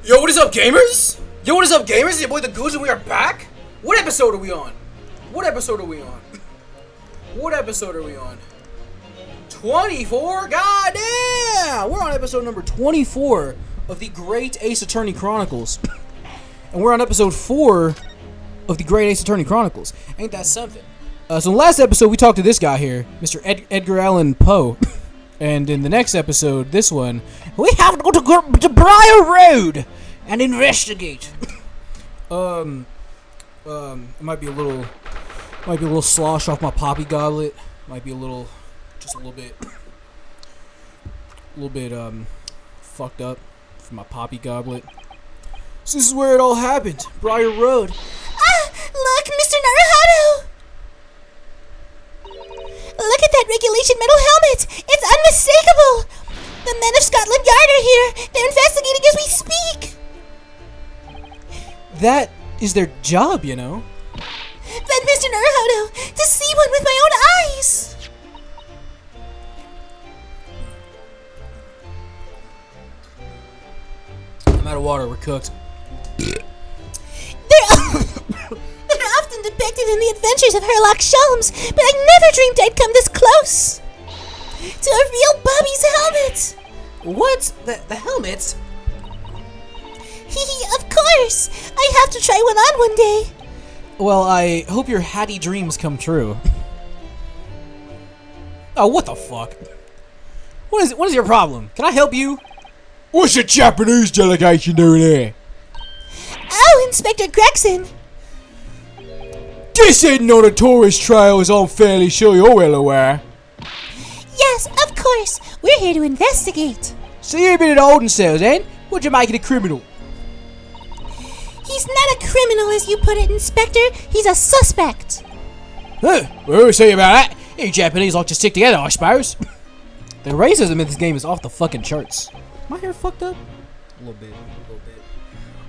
Yo, what is up, gamers? Yo, what is up, gamers? It's your boy the Goose, and we are back. What episode are we on? What episode are we on? What episode are we on? 24? God damn! We're on episode number 24 of the Great Ace Attorney Chronicles. And we're on episode 4 of the Great Ace Attorney Chronicles. Ain't that something? So in the last episode, we talked to this guy here, Mr. Edgar Allan Poe. And in the next episode, this one, we have to go to Briar Road and investigate. It might be a little slosh off my poppy goblet. Might be just a little bit fucked up from my poppy goblet. So this is where it all happened, Briar Road. Look, Mr. Naruhodo! Look at that regulation metal helmet! It's unmistakable! The men of Scotland Yard are here! They're investigating as we speak! That is their job, you know. But Mr. Naruhodo, to see one with my own eyes! I'm out of water, we're cooked. They're often depicted in the adventures of Sherlock Holmes, but I never dreamed I'd come this close to a real Bobby's helmet. What? The helmets? Of course! I have to try one on one day. Well, I hope your hatty dreams come true. Oh, what the fuck? What is your problem? Can I help you? What's the Japanese delegation doing here? Oh, Inspector Gregson. This isn't on a tourist trail, as I'm fairly sure you're well aware. Yes, of course. We're here to investigate. So you've been in the holding cells, then? What'd you make it a criminal? He's not a criminal, as you put it, Inspector. He's a suspect. Huh, we'll see about that. You Japanese like to stick together, I suppose. The racism in this game is off the fucking charts. My hair fucked up? A little bit.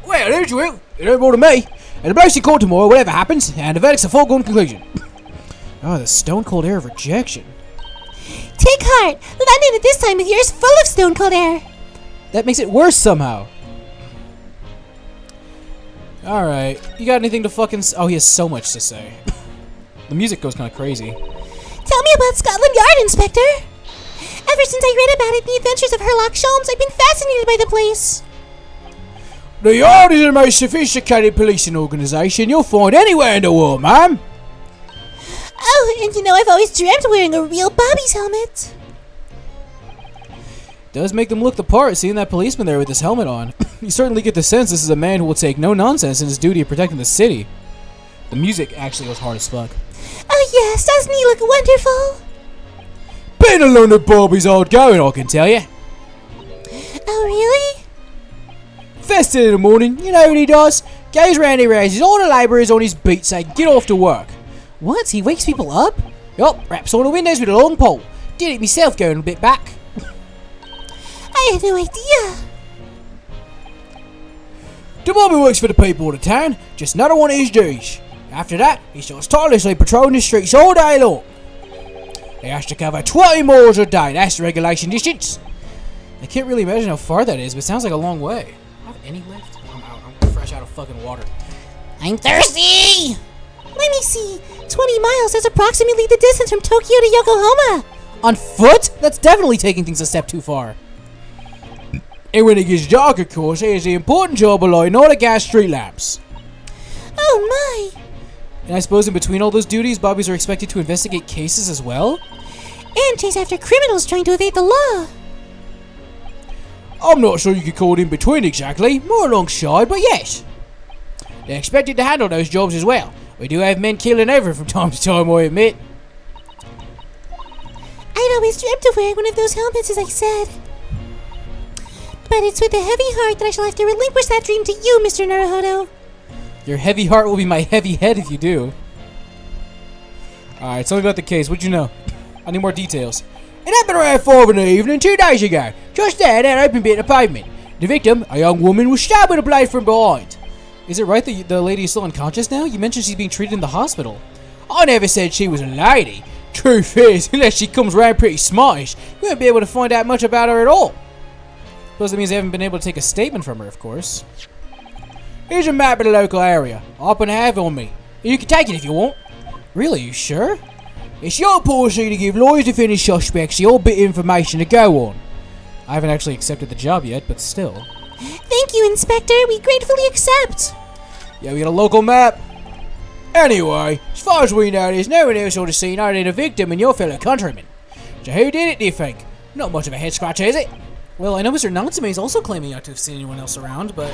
Well, there's you will. It ain't more to me. And the mercy court tomorrow, whatever happens, and the verdict's a foregone conclusion. Oh, the stone cold air of rejection. Take heart. London at this time of year is full of stone cold air. That makes it worse somehow. Alright, you got anything to fucking oh, he has so much to say. The music goes kind of crazy. Tell me about Scotland Yard, Inspector. Ever since I read about it in the adventures of Sherlock Holmes, I've been fascinated by the place. The Yard is the most sophisticated policing organisation you'll find anywhere in the world, ma'am. Oh, and you know I've always dreamt of wearing a real Bobby's helmet. Does make them look the part, seeing that policeman there with his helmet on. You certainly get the sense this is a man who will take no nonsense in his duty of protecting the city. The music actually goes hard as fuck. Oh yes, doesn't he look wonderful? Been along the Bobby's old going, I can tell you. Oh really? First thing in the morning, you know what he does? Goes round and raises all the labourers on his beat saying, get off to work. What? He wakes people up? Yup, raps on the windows with a long pole. Did it myself going a bit back. I had no idea. The Bobby works for the people of the town, just another one of his duties. After that, he starts tirelessly patrolling the streets all day long. He has to cover 20 miles a day, that's the regulation distance. I can't really imagine how far that is, but it sounds like a long way. Do I have any left? I'm out. I'm fresh out of fucking water. I'm thirsty! Let me see. 20 miles is approximately the distance from Tokyo to Yokohama. On foot? That's definitely taking things a step too far. And when it gets dark, of course, he has the important job of lighting all the gas street lamps. Oh my! And I suppose in between all those duties, Bobbies are expected to investigate cases as well? And chase after criminals trying to evade the law. I'm not sure you could call it in between exactly, more alongside, but yes. They're expected to handle those jobs as well. We do have men killing over from time to time, I admit. I'd always dreamt of wearing one of those helmets, as I said. But it's with a heavy heart that I shall have to relinquish that dream to you, Mr. Naruhodo. Your heavy heart will be my heavy head if you do. Alright, tell me about the case. What'd you know? I need more details. It happened around 5 in the evening 2 days ago. Just there, that open bit of pavement. The victim, a young woman, was stabbed with a blade from behind. Is it right that the lady is still unconscious now? You mentioned she's being treated in the hospital. I never said she was a lady. Truth is, unless she comes around pretty smartish, you won't be able to find out much about her at all. Suppose that means they haven't been able to take a statement from her, of course. Here's a map of the local area. I happen to have it on me. You can take it if you want. Really, you sure? It's your policy to give lawyers defending suspects the old bit of information to go on. I haven't actually accepted the job yet, but still. Thank you, Inspector. We gratefully accept. Yeah, we got a local map. Anyway, as far as we know, there's no one else on the scene other than the victim and your fellow countrymen. So who did it, do you think? Not much of a head scratcher, is it? Well, I know Mr. Natsume is also claiming not to have seen anyone else around, but...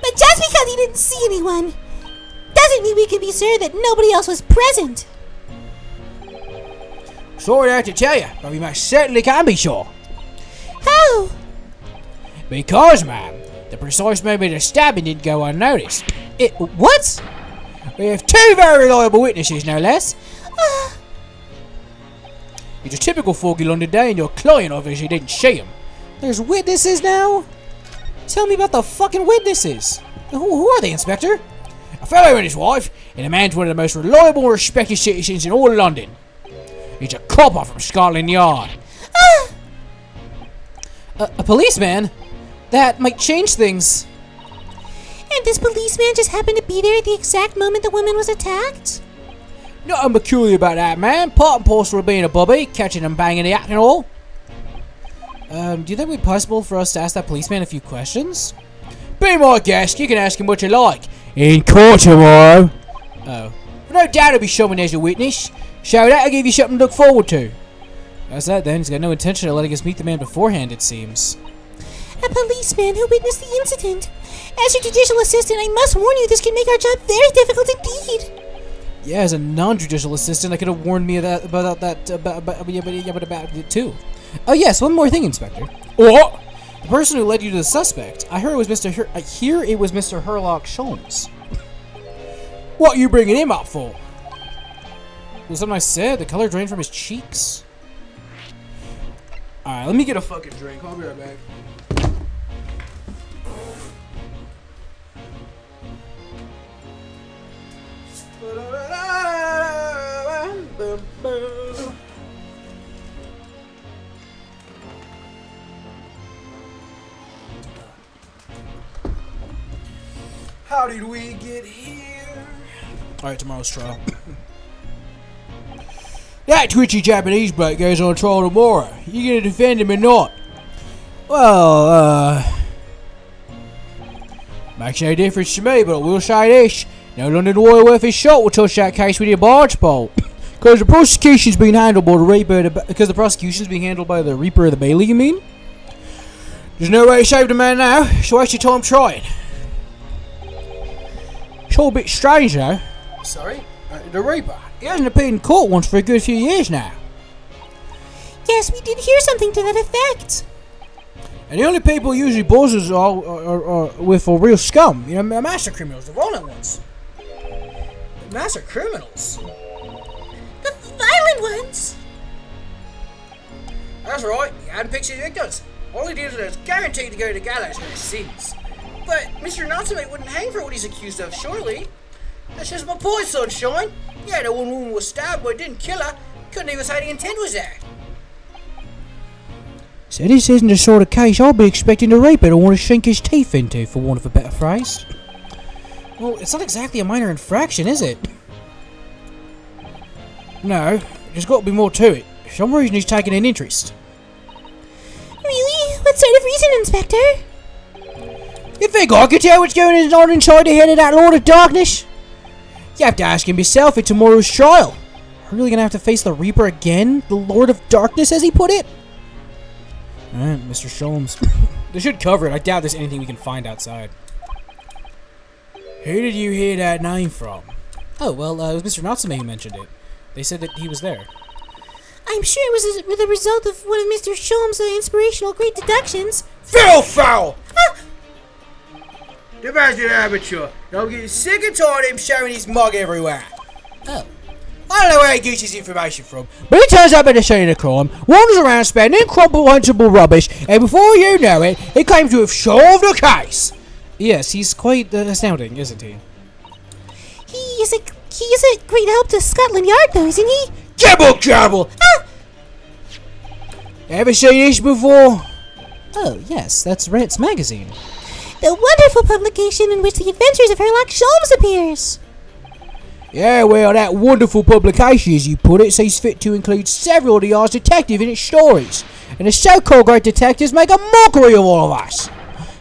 But just because he didn't see anyone, doesn't mean we can be sure that nobody else was present. Sorry to have to tell you, but we most certainly can be sure. How? Because, ma'am, the precise moment of stabbing didn't go unnoticed. What? We have two very reliable witnesses, no less. It's a typical foggy London day and your client obviously didn't see him. There's witnesses now? Tell me about the fucking witnesses. Who are they, Inspector? A fellow and his wife, and a man's one of the most reliable and respected citizens in all of London. He's a copper from Scotland Yard. A policeman? That might change things. And this policeman just happened to be there at the exact moment the woman was attacked? Nothing peculiar about that, man. Part and parcel of being a bubby, catching and banging the act and all. Do you think it would be possible for us to ask that policeman a few questions? Be my guest. You can ask him what you like. In court tomorrow. Oh. No doubt he'll be showing as a witness. So that'll give you something to look forward to. How's that then? He's got no intention of letting us meet the man beforehand, it seems. A policeman who witnessed the incident. As your judicial assistant, I must warn you this can make our job very difficult indeed. Yeah, as a non-judicial assistant, I could have warned me of that about it too. Oh yes, one more thing, Inspector. What? The person who led you to the suspect. I heard it was Mr. Mr. Herlock Sholmes. What are you bringing him up for? Was something I said? The color drained from his cheeks. All right, let me get a fucking drink. I'll be right back. How did we get here? Alright, tomorrow's trial. That twitchy Japanese bloke goes on trial tomorrow. You gonna defend him or not? Well, makes no difference to me, but I will say this. No London lawyer worth his shot will touch that case with your barge pole. Because the prosecution's being handled by the Reaper by the Reaper of the Bailey, you mean? There's no way to save the man now, so waste your time trying. It's all a bit strange though. Sorry? The Reaper. He hasn't appeared in court once for a good few years now. Yes, we did hear something to that effect. And the only people he usually buzzes with are real scum. You know, master criminals, the violent ones. Master criminals? The violent ones? That's right, he hadn't picked his victims. All he did was guaranteed to go to the gallows for his sins. But Mr. Natsume wouldn't hang for what he's accused of, surely. That's just my point, sunshine. Yeah, the one woman was stabbed, but didn't kill her. Couldn't even say the intent was there. So this isn't the sort of case I'll be expecting the Reaper to want to sink his teeth into, for want of a better phrase. Well, it's not exactly a minor infraction, is it? No, there's got to be more to it. For some reason he's taking an interest. Really? What sort of reason, Inspector? You think I could tell what's going on inside the head of that Lord of Darkness? You have to ask him yourself at tomorrow's trial. Are we really gonna have to face the Reaper again? The Lord of Darkness, as he put it? Alright, Mr. Sholmes. They should cover it. I doubt there's anything we can find outside. Who did you hear that name from? Oh, well, it was Mr. Natsume who mentioned it. They said that he was there. I'm sure it was the result of one of Mr. Sholmes' inspirational great deductions. Fiddle foul! The man's an amateur. I'm getting sick and tired of him showing his mug everywhere. Oh. I don't know where he gets his information from, but he turns up at the scene of the crime, wanders around spending incomprehensible rubbish, and before you know it, he claims to have solved the case. Yes, he's quite astounding, isn't he? He is a great help to Scotland Yard, though, isn't he? Jabble jabble! Ever seen this before? Oh, yes, that's Rant's magazine. The wonderful publication in which the adventures of Sherlock Holmes appears. Yeah, well, that wonderful publication, as you put it, sees fit to include several of the Oz detective in its stories, and the so-called great detectives make a mockery of all of us.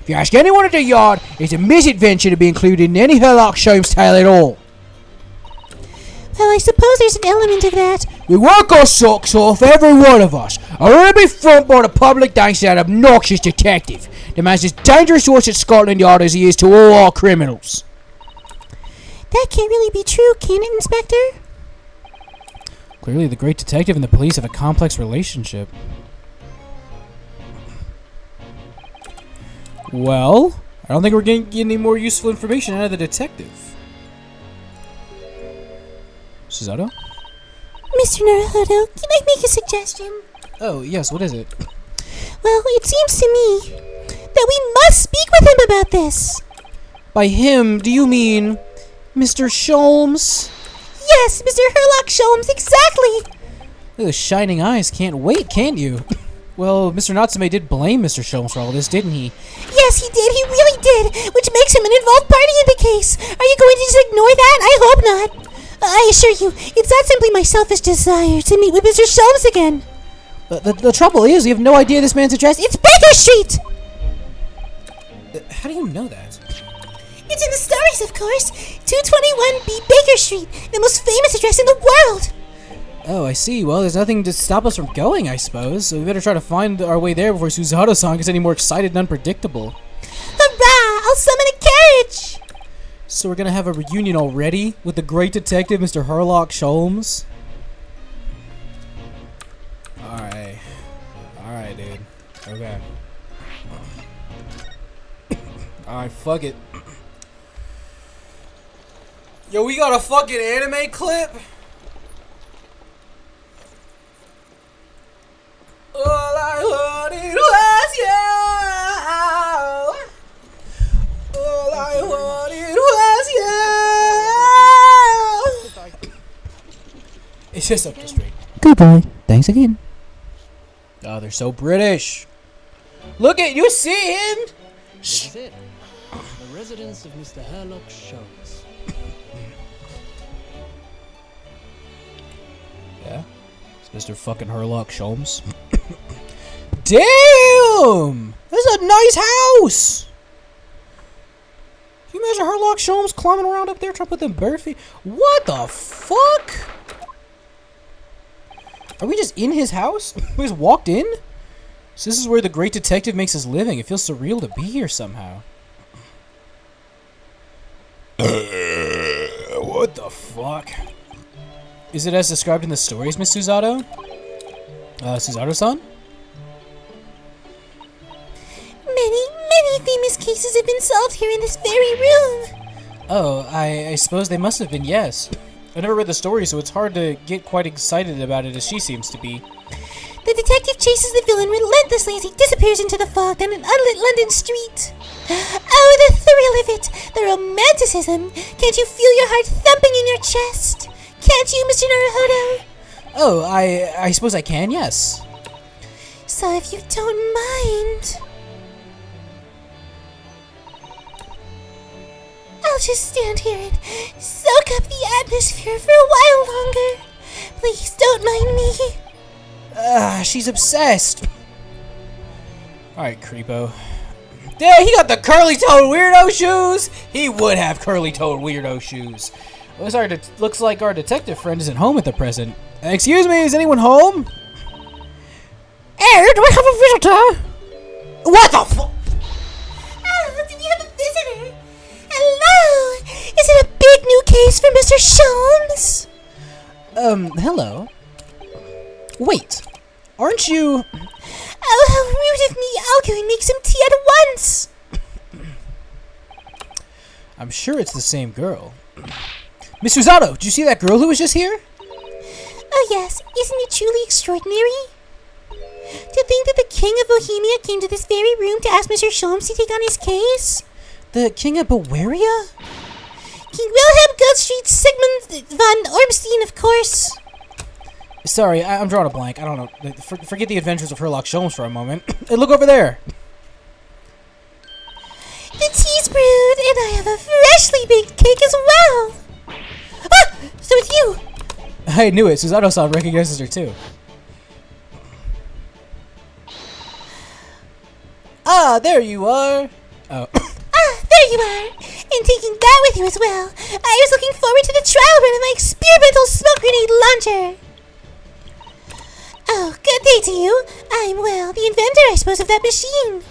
If you ask anyone at the yard, it's a misadventure to be included in any Sherlock Holmes tale at all. Well, I suppose there's an element of that. We work our socks off, every one of us. I want to be front by the public thanks to that obnoxious detective. The man's as dangerous to us at Scotland Yard as he is to all our criminals. That can't really be true, can it, Inspector? Clearly, the great detective and the police have a complex relationship. Well, I don't think we're going to get any more useful information out of the detective. Suzato? Mr. Naruhodo, can I make a suggestion? Oh, yes, what is it? Well, it seems to me that we must speak with him about this. By him, do you mean Mr. Sholmes? Yes, Mr. Sherlock Holmes, exactly. Those shining eyes can't wait, can you? Well, Mr. Natsume did blame Mr. Sholmes for all this, didn't he? Yes, he did. He really did, which makes him an involved party in the case. Are you going to just ignore that? I hope not. I assure you, it's not simply my selfish desire to meet with Mr. Sholmes again. The trouble is, we have no idea this man's address. It's Baker Street! How do you know that? It's in the stories, of course. 221B Baker Street, the most famous address in the world. Oh, I see. Well, there's nothing to stop us from going, I suppose. So we better try to find our way there before Suzato-san gets any more excited and unpredictable. Hurrah! I'll summon a carriage! So we're gonna have a reunion already with the great detective, Mr. Sherlock Holmes? Alright, dude. Okay. Alright, fuck it. Yo, we got a fucking anime clip? All I wanted was you. All I wanted was you. It's just up the street. Goodbye. Thanks again. Oh, they're so British. Look at you, see him? This is it. The residence of Mr. Sherlock Holmes. Yeah, it's Mr. fucking Sherlock Holmes. Damn! This is a nice house! Can you imagine Sherlock Holmes climbing around up there trying to put them bare feet? What the fuck? Are we just in his house? We just walked in? So this is where the great detective makes his living. It feels surreal to be here somehow. What the fuck? Is it as described in the stories, Miss Suzato? Suzato-san? Many famous cases have been solved here in this very room. Oh, I suppose they must have been, yes. I never read the story, so it's hard to get quite excited about it as she seems to be. The detective chases the villain relentlessly as he disappears into the fog on an unlit London street. Oh, the thrill of it! The romanticism! Can't you feel your heart thumping in your chest? Can't you, Mr. Naruhodo? Oh, I suppose I can, yes. So if you don't mind, I'll just stand here and soak up the atmosphere for a while longer. Please don't mind me. She's obsessed. Alright, creepo. Yeah, he got the curly-toed weirdo shoes! He would have curly-toed weirdo shoes. Looks like our detective friend isn't home at the present. Excuse me, is anyone home? Do we have a visitor? What the fuck? Oh, do we have a visitor? Hello! Is it a big new case for Mr. Sholmes? Hello? Wait, aren't you... Oh, how rude of me! I'll go and make some tea at once! I'm sure it's the same girl. Miss Suzato, did you see that girl who was just here? Oh yes, isn't it truly extraordinary? To think that the King of Bohemia came to this very room to ask Mr. Sholmes to take on his case? The King of Bavaria? King Wilhelm Goldstreet Sigmund von Ormstein, of course. Sorry, I'm drawing a blank. I don't know. Forget the adventures of Sherlock Holmes for a moment. Hey, look over there. The tea's brewed, and I have a freshly baked cake as well. Ah! So it's you! I knew it. Susanoo-san recognizes her too. Ah, there you are. Oh. Ah, there you are. And taking that with you as well. I was looking forward to the trial run of my experimental smoke grenade launcher. Oh, good day to you. I'm, well, the inventor, I suppose, of that machine.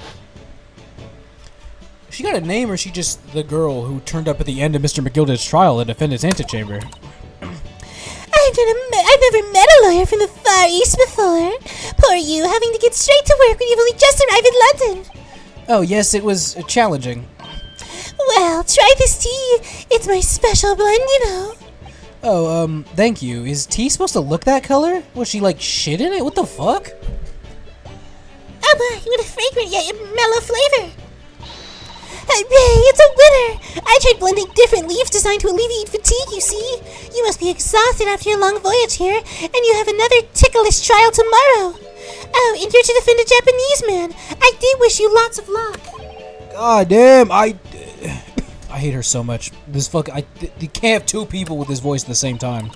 She got a name, or is she just the girl who turned up at the end of Mr. McGilda's trial at the defendant's antechamber? I've never met a lawyer from the Far East before. Poor you, having to get straight to work when you've only just arrived in London. Oh, yes, it was challenging. Well, try this tea. It's my special blend, you know. Oh, thank you. Is tea supposed to look that color? Was she, like, shit in it? What the fuck? Oh my, what a fragrant yet mellow flavor. Hooray, it's a winner! I tried blending different leaves designed to alleviate fatigue, you see. You must be exhausted after your long voyage here, and you have another ticklish trial tomorrow. Oh, and you're to defend a Japanese man. I do wish you lots of luck. God damn, I hate her so much. You can't have two people with this voice at the same time.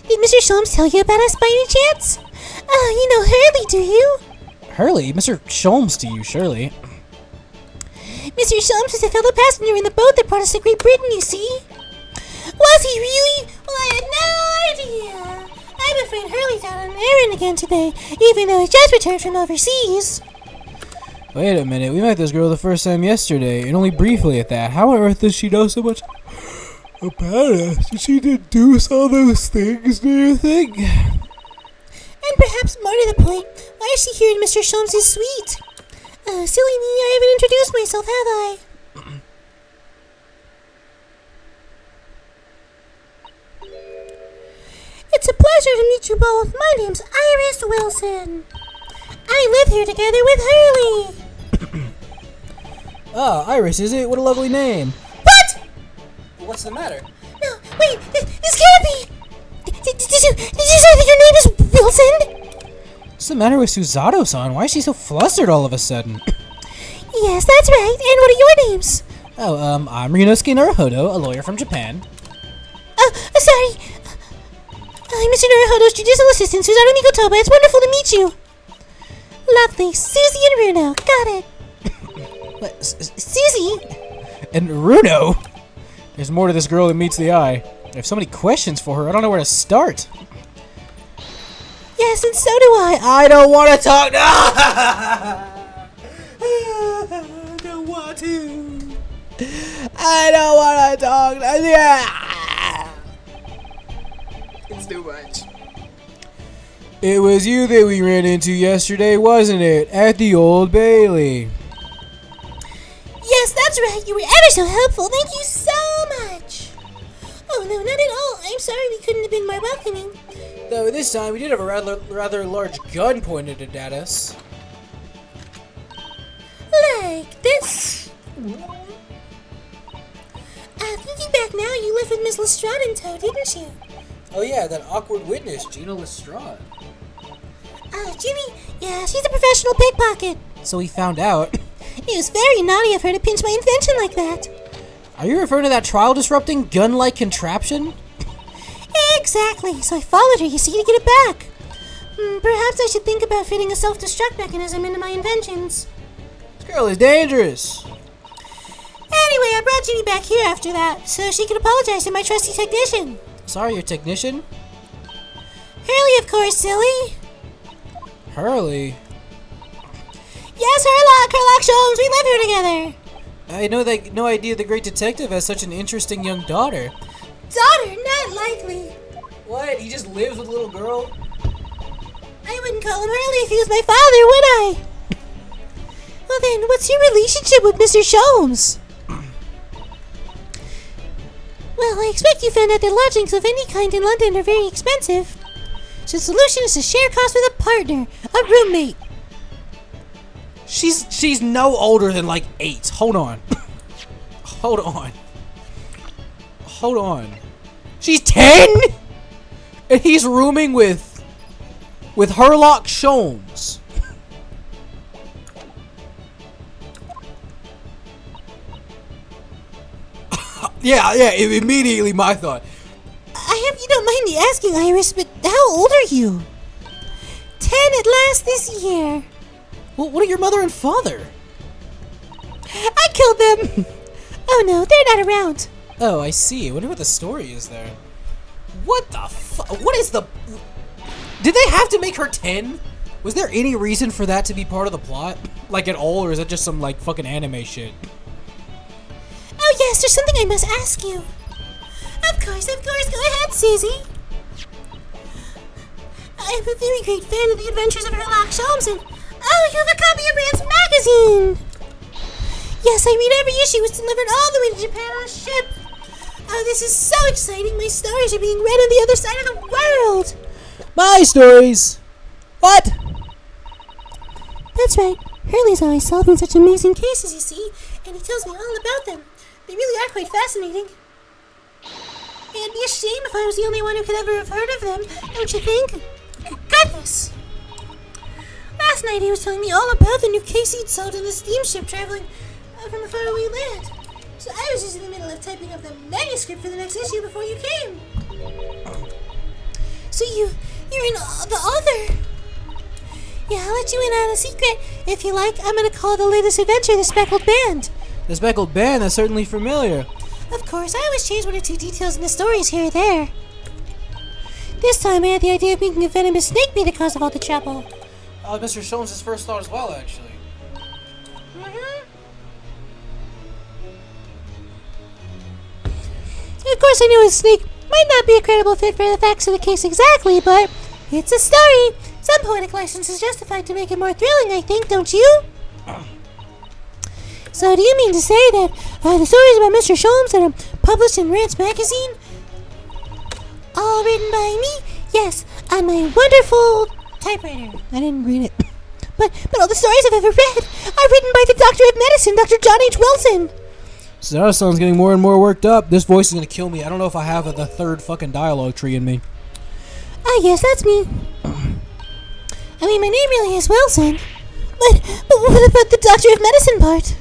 Did Mr. Sholmes tell you about us by any chance? Oh, you know Hurley, do you? Hurley? Mr. Sholmes to you, surely. Mr. Sholmes was a fellow passenger in the boat that brought us to Great Britain, you see. Was he really? Well, I had no idea. I'm afraid Hurley's out on an errand again today, even though he just returned from overseas. Wait a minute, we met this girl the first time yesterday, and only briefly at that. How on earth does she know so much about us? Did she deduce all those things, do you think? And perhaps more to the point, why is she here in Mr. Sholmes' suite? Silly me, I haven't introduced myself, have I? It's a pleasure to meet you both. My name's Iris Wilson. I live here together with Hurley. Ah, Iris, is it? What a lovely name. What? What's the matter? No, wait, this can't be. Did you say that your name is Wilson? What's the matter with Susanoo-san? Why is she so flustered all of a sudden? Yes, that's right. And what are your names? Oh, I'm Ryunosuke Naruhodo, a lawyer from Japan. Oh, sorry. I'm Mr. Naruhodo's judicial assistant, Susanoo Mikotoba. It's wonderful to meet you. Lovely. Susie and Runo. Got it. What, Susie? And Runo? There's more to this girl than meets the eye. I have so many questions for her, I don't know where to start. Yes, and so do I. I don't want to talk. I don't want to. I don't want to talk. It's too much. It was you that we ran into yesterday, wasn't it? At the Old Bailey. Yes, that's right. You were ever so helpful. Thank you so much. Oh, no, not at all. I'm sorry we couldn't have been more welcoming. Though this time we did have a rather large gun pointed at us. Like this. Thinking back now, you left with Miss Lestrade in tow, didn't you? Oh yeah, that awkward witness, Gina Lestrade. Ginny? Yeah, she's a professional pickpocket. So we found out. It was very naughty of her to pinch my invention like that. Are you referring to that trial-disrupting gun-like contraption? Exactly. So I followed her, you see, to get it back. Perhaps I should think about fitting a self-destruct mechanism into my inventions. This girl is dangerous. Anyway, I brought Ginny back here after that, so she could apologize to my trusty technician. Sorry, your technician? Hurley, of course, silly. Hurley? Yes, Herlock Sholmes, we live here together. I know no idea the great detective has such an interesting young daughter. Daughter? Not likely. What? He just lives with a little girl? I wouldn't call him Hurley if he was my father, would I? Well then, what's your relationship with Mr. Sholmes? Well, I expect you found out that lodgings of any kind in London are very expensive. So the solution is to share costs with a partner, a roommate. She's no older than like 8. Hold on. Hold on. She's 10? And he's rooming with Herlock Sholmes. Immediately my thought. I hope you don't mind me asking, Iris, but how old are you? 10 at last this year. Well, what are your mother and father? I killed them. Oh no, they're not around. Oh, I see. I wonder what the story is there. What the fuck? What is the... Did they have to make her 10? Was there any reason for that to be part of the plot? Like at all, or is it just some like fucking anime shit? Oh yes, there's something I must ask you. Of course, go ahead, Susie. I'm a very great fan of the adventures of Sherlock Holmes and... Oh, you have a copy of Rand's magazine! Yes, I read every issue. It's delivered all the way to Japan on a ship. Oh, this is so exciting. My stories are being read on the other side of the world. My stories? What? That's right. Hurley's always solving such amazing cases, you see, and he tells me all about them. They really are quite fascinating. It'd be a shame if I was the only one who could ever have heard of them, don't you think? Goodness! Last night he was telling me all about the new case he'd solved on the steamship traveling from a faraway land. So I was just in the middle of typing up the manuscript for the next issue before you came. So you're the author? Yeah, I'll let you in on a secret. If you like, I'm gonna call the latest adventure the Speckled Band. The Speckled Band? That's certainly familiar. Of course, I always change one or two details in the stories here or there. This time I had the idea of making a venomous snake be the cause of all the trouble. Mr. Sholmes' first thought as well, actually. Of course, I knew a snake might not be a credible fit for the facts of the case exactly, but it's a story. Some poetic license is justified to make it more thrilling, I think, don't you? So do you mean to say that the stories about Mr. Sholmes that are published in Rant's magazine, all written by me? Yes, on my wonderful typewriter. I didn't read it. But all the stories I've ever read are written by the Doctor of Medicine, Dr. John H. Wilson. Sarah-san's getting more and more worked up. This voice is gonna kill me. I don't know if I have the third fucking dialogue tree in me. Ah, yes, that's me. I mean, my name really is Wilson. But what about the Doctor of Medicine part?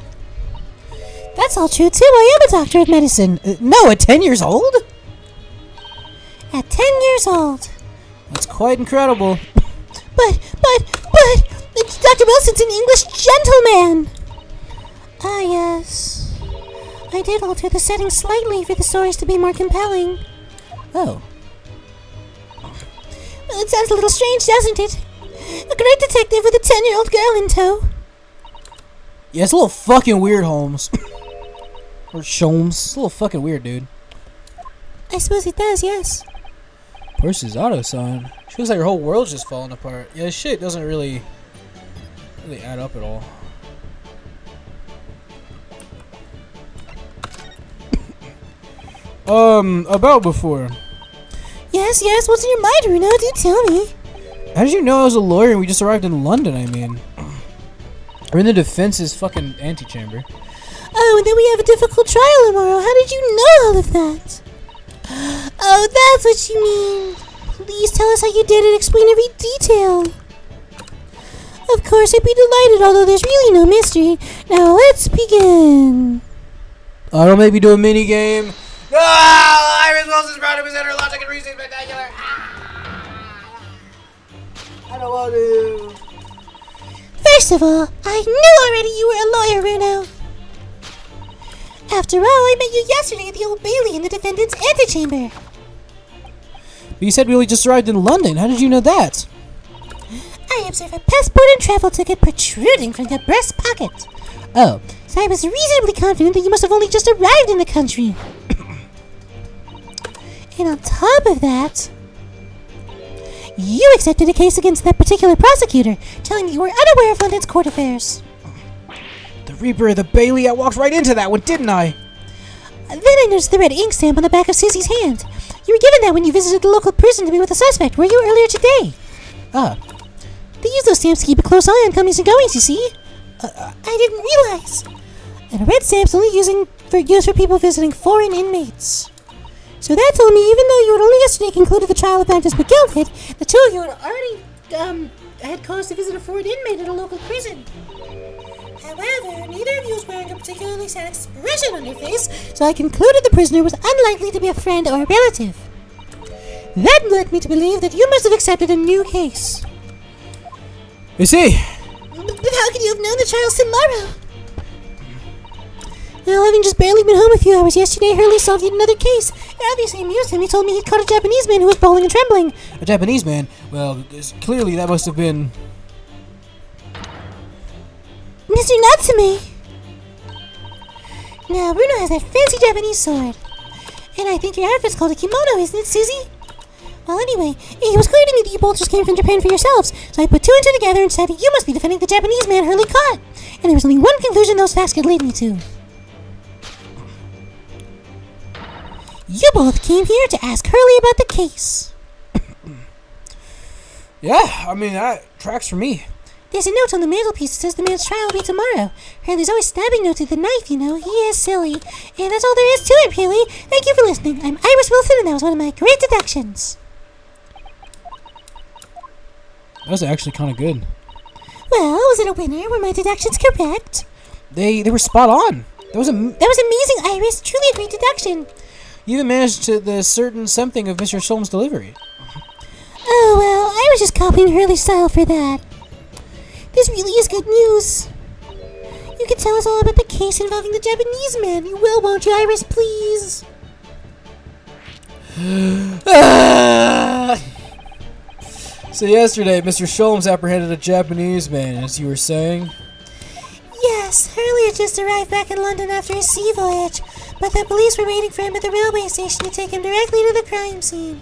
That's all true, too. I am a Doctor of Medicine. No, at 10 years old? At 10 years old. That's quite incredible. But, Dr. Wilson's an English gentleman. Ah, yes. I did alter the setting slightly for the stories to be more compelling. Oh. Well, it sounds a little strange, doesn't it? A great detective with a 10-year-old girl in tow. Yeah, it's a little fucking weird, Holmes. Or Sholmes. It's a little fucking weird, dude. I suppose it does, yes. Versus auto-sign. She looks like her whole world's just falling apart. Yeah, this shit doesn't really add up at all. About before. Yes, what's in your mind, Bruno? Do tell me. How did you know I was a lawyer and we just arrived in London, I mean? We're in the defense's fucking antechamber. Oh, and then we have a difficult trial tomorrow. How did you know all of that? Oh, that's what you mean. Please tell us how you did it. Explain every detail. Of course, I'd be delighted, although there's really no mystery. Now, let's begin. Don't make me do a mini game. Ah! Iris Wilson's product was under logic and reasoning spectacular. I don't want to. First of all, I knew already you were a lawyer, Bruno. After all, I met you yesterday at the Old Bailey in the defendant's antechamber. But you said we only just arrived in London. How did you know that? I observed a passport and travel ticket protruding from your breast pocket. Oh. So I was reasonably confident that you must have only just arrived in the country. And on top of that, you accepted a case against that particular prosecutor, telling me you were unaware of London's court affairs. The Reaper of the Bailey, I walked right into that one, didn't I? Then I noticed the red ink stamp on the back of Susie's hand. You were given that when you visited the local prison to be with a suspect, were you, earlier today? Ah. They use those stamps to keep a close eye on comings and goings, you see. I didn't realize. And a red stamp's only used for people visiting foreign inmates. So that told me even though you had only yesterday concluded the trial of Magnus McGilted, the two of you had already had cause to visit a foreign inmate at a local prison. However, neither of you was wearing a particularly sad expression on your face, so I concluded the prisoner was unlikely to be a friend or a relative. That led me to believe that you must have accepted a new case. You see? But how could you have known the trial's tomorrow? Well, having just barely been home a few hours yesterday, Hurley solved yet another case. It obviously amused him. He told me he'd caught a Japanese man who was bawling and trembling. A Japanese man? Well, clearly that must have been... Mr. Natsume! Now, Bruno has that fancy Japanese sword. And I think your outfit's called a kimono, isn't it, Susie? Well, anyway, it was clear to me that you both just came from Japan for yourselves, so I put two and two together and said you must be defending the Japanese man Hurley caught. And there was only one conclusion those facts could lead me to. You both came here to ask Hurley about the case. Yeah, I mean, that tracks for me. There's a note on the mantelpiece that says the man's trial will be tomorrow. Hurley's always stabbing notes with the knife, you know. He is silly. And that's all there is to it, really. Thank you for listening. I'm Iris Wilson, and that was one of my great deductions. That was actually kind of good. Well, was it a winner? Were my deductions correct? They were spot on. That was amazing, Iris. Truly a great deduction. You even managed to the certain something of Mr. Sholm's delivery. Oh, well, I was just copying Hurley's style for that. This really is good news. You can tell us all about the case involving the Japanese man. You will, won't you, Iris, please? So yesterday, Mr. Sholmes apprehended a Japanese man, as you were saying. Yes, Hurley had just arrived back in London after his sea voyage, but the police were waiting for him at the railway station to take him directly to the crime scene.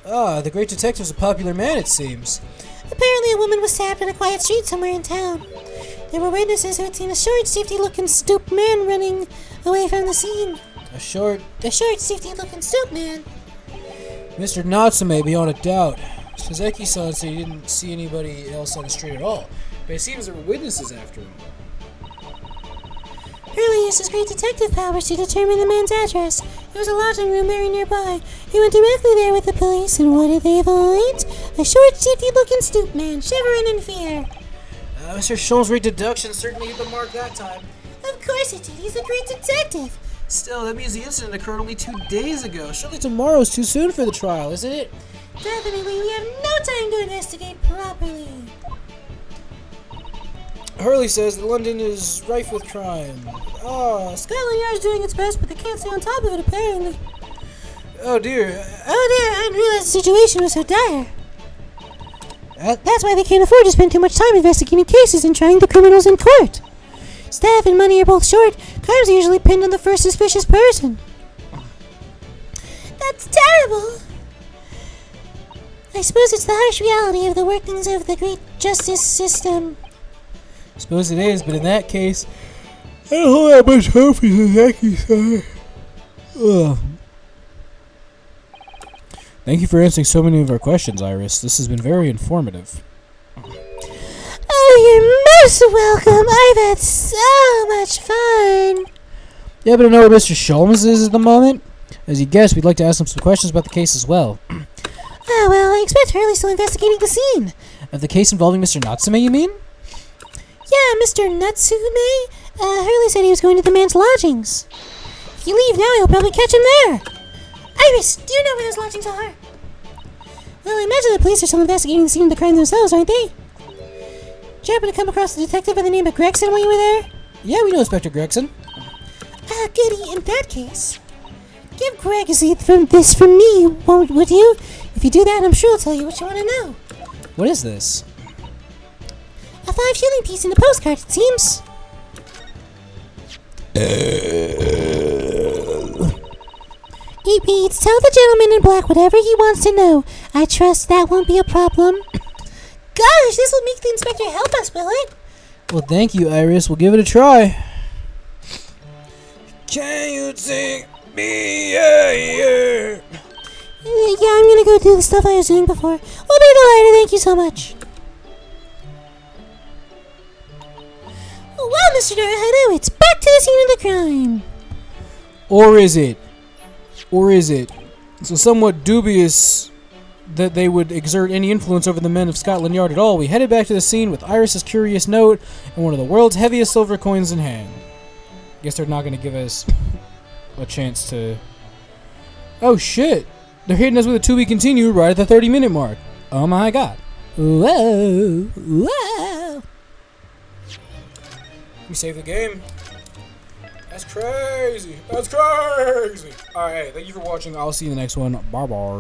Ah, the great detective's a popular man, it seems. Apparently a woman was stabbed in a quiet street somewhere in town. There were witnesses who had seen a short, safety-looking, stooped man running away from the scene. A short, safety-looking, stooped man. Mr. Natsume, beyond a doubt. Sazeki-san said he didn't see anybody else on the street at all, but it seems there were witnesses after him. Hurley used his great detective powers to determine the man's address. There was a lodging room very nearby. He went directly there with the police, and what did they find? A short, safety-looking, stooped man, shivering in fear. Mr. Sholmes' great deduction certainly hit the mark that time. Of course it did. He's a great detective. Still, that means the incident occurred only 2 days ago. Surely tomorrow's too soon for the trial, isn't it? Definitely, we have no time to investigate properly. Hurley says that London is rife with crime. Scotland Yard's doing its best, but they can't stay on top of it, apparently. Oh dear, I didn't realize the situation was so dire. That's why they can't afford to spend too much time investigating cases and trying the criminals in court. Staff and money are both short. Crimes are usually pinned on the first suspicious person. That's terrible. I suppose it's the harsh reality of the workings of the great justice system. Suppose it is, but in that case, I don't have much hope in Sazeki-san. Ugh. Thank you for answering so many of our questions, Iris. This has been very informative. Oh, you're most welcome. I've had so much fun. Yeah, but I know where Mr. Sholmes is at the moment. As you guessed, we'd like to ask him some questions about the case as well. Oh, well, I expect Hurley's still investigating the scene. Of the case involving Mr. Natsume, you mean? Yeah, Mr. Natsume. Hurley said he was going to the man's lodgings. If you leave now, you'll probably catch him there. Iris, do you know where those lodgings are? Well, I imagine the police are still investigating the scene of the crime themselves, aren't they? Did you happen to come across a detective by the name of Gregson while you were there? Yeah, we know Inspector Gregson. Ah, goody. In that case, give Greg this from me, would you? If you do that, I'm sure he'll tell you what you want to know. What is this? A 5-shilling piece in the postcard, it seems. It reads, tell the gentleman in black whatever he wants to know. I trust that won't be a problem. Gosh, this will make the inspector help us, will it? Well, thank you, Iris. We'll give it a try. Can you take me here? Yeah, I'm gonna go do the stuff I was doing before. We'll be delighted, thank you so much. Well, Mr. Naruhodo, it's back to the scene of the crime. Or is it? It's a somewhat dubious that they would exert any influence over the men of Scotland Yard at all, we headed back to the scene with Iris's curious note and one of the world's heaviest silver coins in hand. Guess they're not going to give us a chance to... Oh shit! They're hitting us with a to be continued right at the 30-minute mark. Oh my god. Whoa! Whoa! We save the game. That's crazy. That's crazy. Alright, thank you for watching. I'll see you in the next one. Bye bye.